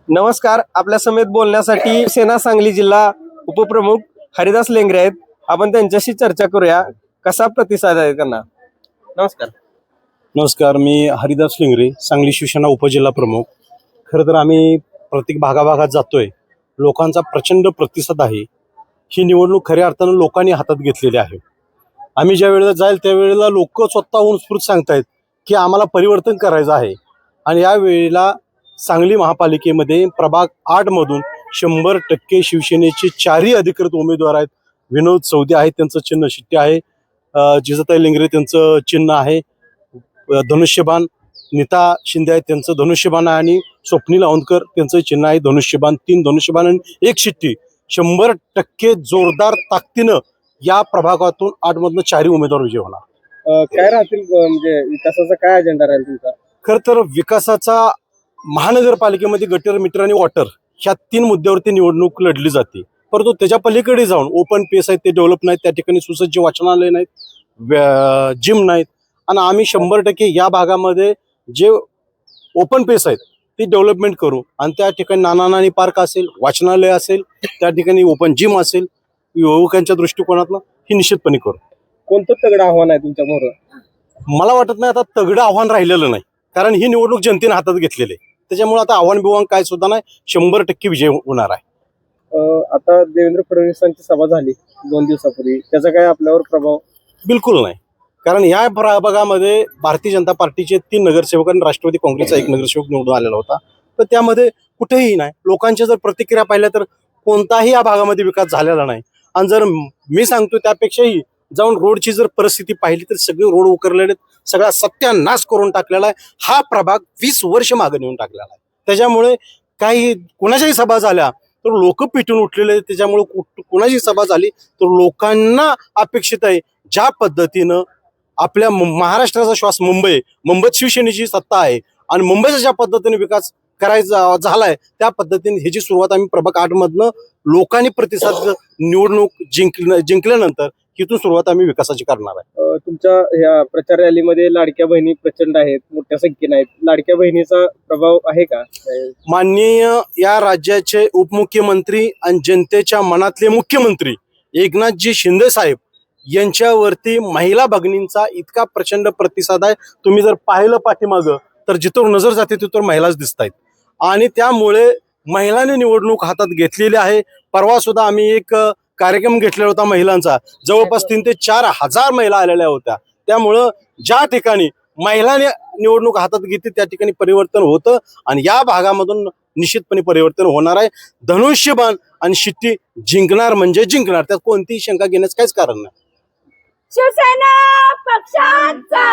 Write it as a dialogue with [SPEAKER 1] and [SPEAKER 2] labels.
[SPEAKER 1] नमस्कार, आपल्या समेत बोलण्यासाठी सेना सांगली जिल्हा उपप्रमुख हरिदास लेंगरे आहेत. आपण त्यांच्याशी चर्चा करूया. कसा प्रतिसाद आहे त्यांना. नमस्कार.
[SPEAKER 2] नमस्कार, मी हरिदास लेंगरे, सांगली शिवसेना उपजिल्हा प्रमुख. खरं तर आम्ही प्रत्येक भागाभागात जातोय, लोकांचा प्रचंड प्रतिसाद आहे. ही निवडणूक खऱ्या अर्थानं लोकांनी हातात घेतलेली आहे. आम्ही ज्या वेळेला जाईल त्यावेळेला लोक स्वतःहून उत्स्फूर्त सांगतायत की आम्हाला परिवर्तन करायचं आहे. आणि या वेळेला सांगली महापालिकेमध्ये प्रभाग 8 मधून 100% शिवसेनेचे 4ही अधिकृत उमेदवार आहेत. विनोद चौधरी आहेत, त्यांचं चिन्ह शिट्टी आहे. जिजाताई लेंगरे त्यांचं चिन्ह आहे धनुष्यबाण. नीता शिंदे आहेत, त्यांचं धनुष्यबाण आहे. आणि स्वप्नील औंधकर त्यांचं चिन्ह आहे धनुष्यबाण. 3 धनुष्यबाण आणि 1 शिट्टी. 100% जोरदार ताकदीनं या प्रभागातून 8 मधनं 4ही उमेदवार विजय होणार.
[SPEAKER 1] काय राहतील म्हणजे विकासाचा काय अजेंडा राहील तुमचा.
[SPEAKER 2] खर तर विकासाचा महानगरपालिकेमध्ये गटर, मीटर आणि वॉटर ह्या 3 मुद्द्यावरती निवडणूक लढली जाते. परंतु त्याच्या पलीकडे जाऊन ओपन पेस आहेत ते डेव्हलप नाहीत, त्या ठिकाणी सुसज्ज वाचनालय नाहीत, जिम नाहीत. आणि आम्ही 100% या भागामध्ये जे ओपन पेस आहेत ती डेव्हलपमेंट करू. आणि त्या ठिकाणी नाना पार्क असेल, वाचनालय असेल, त्या ठिकाणी ओपन जिम असेल, युवकांच्या दृष्टिकोनातून ही निश्चितपणे करू.
[SPEAKER 1] कोणतं तगडं आव्हान आहे तुमच्या मोर.
[SPEAKER 2] मला वाटत नाही आता तगडं आव्हान राहिलेलं नाही, कारण ही निवडणूक जनतेने हातात घेतलेली आहे. त्याच्यामुळे आता आव्हान बिव्हान काय सुद्धा नाही, 100% विजय होणार आहे.
[SPEAKER 1] आता देवेंद्र फडणवीसांची सभा झाली 2 दिवसापूर्वी, त्याचा काय आपल्यावर प्रभाव.
[SPEAKER 2] बिलकुल नाही, कारण या प्रभागामध्ये भारतीय जनता पार्टीचे 3 नगरसेवक आणि राष्ट्रवादी काँग्रेसचा 1 नगरसेवक निवडून आलेला होता. तर त्यामध्ये कुठेही नाही, लोकांच्या जर प्रतिक्रिया पाहिल्या तर कोणताही या भागामध्ये विकास झालेला नाही. आणि जर मी सांगतो त्यापेक्षाही जाऊन रोडची जर परिस्थिती पाहिली तर सगळे रोड उकरलेले, सगळा सत्यानाश करून टाकलेला आहे. हा प्रभाग 20 वर्ष मागे नेऊन टाकलेला आहे. त्याच्यामुळे काही कुणाच्याही सभा झाल्या तर लोक पिटून उठलेले आहेत. त्याच्यामुळे कुणाची सभा झाली तर लोकांना अपेक्षित आहे ज्या पद्धतीनं आपल्या महाराष्ट्राचा श्वास मुंबईत शिवसेनेची सत्ता आहे आणि मुंबईचा ज्या पद्धतीने विकास करायचा झालाय त्या पद्धतीने ह्याची सुरुवात आम्ही प्रभाग 8 मधनं लोकांनी प्रतिसाद निवडणूक जिंकल्यानंतर तिथून सुरुवात आम्ही विकासाची करणार आहे.
[SPEAKER 1] तुमच्या या प्रचार रॅलीमध्ये लाडक्या बहिणी प्रचंड आहेत, मोठ्या संख्येने आहेत. लाडक्या बहिणीचा प्रभाव आहे का.
[SPEAKER 2] माननीय या राज्याचे उपमुख्यमंत्री आणि जनतेच्या मनातले मुख्यमंत्री एकनाथजी शिंदे साहेब यांच्यावरती महिला भगिनींचा इतका प्रचंड प्रतिसाद आहे. तुम्ही जर पाहिलं पाठीमागं तर जिथं नजर जाते तिथं महिलाच दिसत आहेत. आणि त्यामुळे महिलांनी निवडणूक हातात घेतलेली आहे. परवा सुद्धा आम्ही एक कार्यक्रम घेतलेला होता महिलांचा, जवळपास 3 ते 4 हजार महिला आलेल्या होत्या. त्यामुळं ज्या ठिकाणी महिलांनी निवडणूक हातात घेतली त्या ठिकाणी परिवर्तन होतं आणि या भागामधून निश्चितपणे परिवर्तन होणार आहे. धनुष्यबाण आणि शिट्टी जिंकणार म्हणजे जिंकणार, त्यात कोणतीही शंका घेण्याचं काहीच कारण नाही.
[SPEAKER 3] शिवसेना पक्षाचा